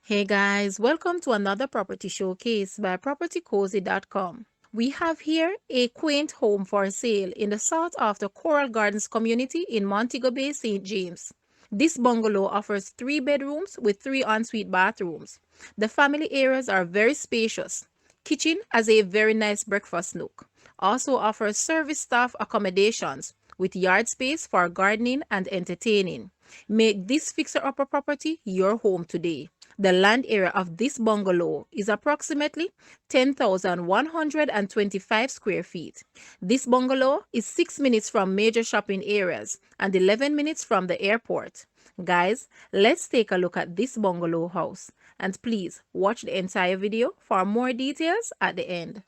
Hey guys, welcome to another property showcase by propertycozy.com. We have here a quaint home for sale in the south of the Coral Gardens community in Montego Bay, St. James. This bungalow offers 3 bedrooms with 3 ensuite bathrooms. The family areas are very spacious. Kitchen has a very nice breakfast nook. Also offers service staff accommodations with yard space for gardening and entertaining. Make this fixer-upper property your home today. The land area of this bungalow is approximately 10,125 square feet. This bungalow is 6 minutes from major shopping areas and 11 minutes from the airport. Guys, let's take a look at this bungalow house, and please watch the entire video for more details at the end.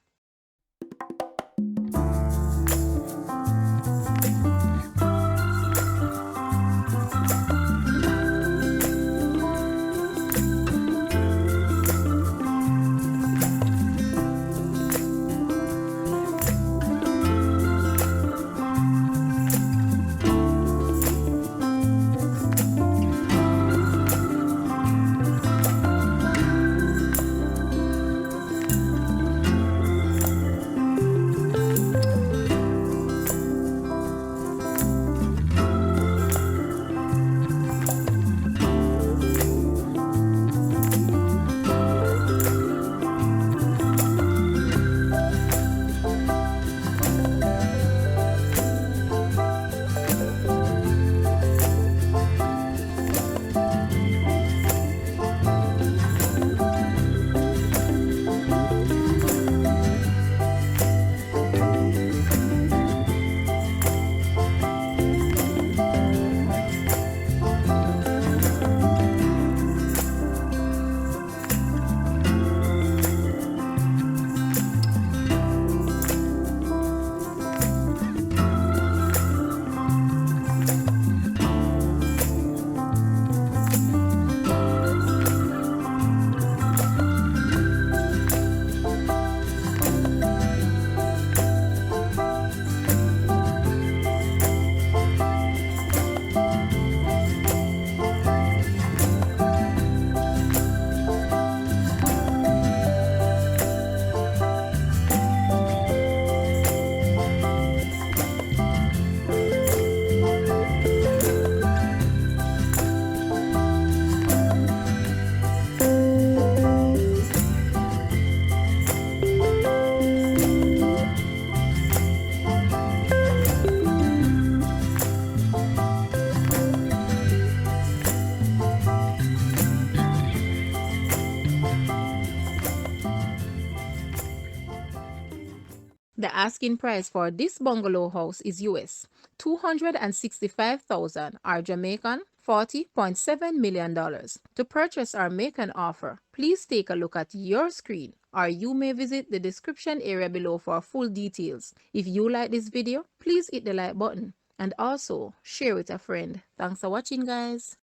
The asking price for this bungalow house is US $265,000 or Jamaican $40.7 million. To purchase or make an offer, please take a look at your screen, or you may visit the description area below for full details. If you like this video, please hit the like button and also share with a friend. Thanks for watching, guys.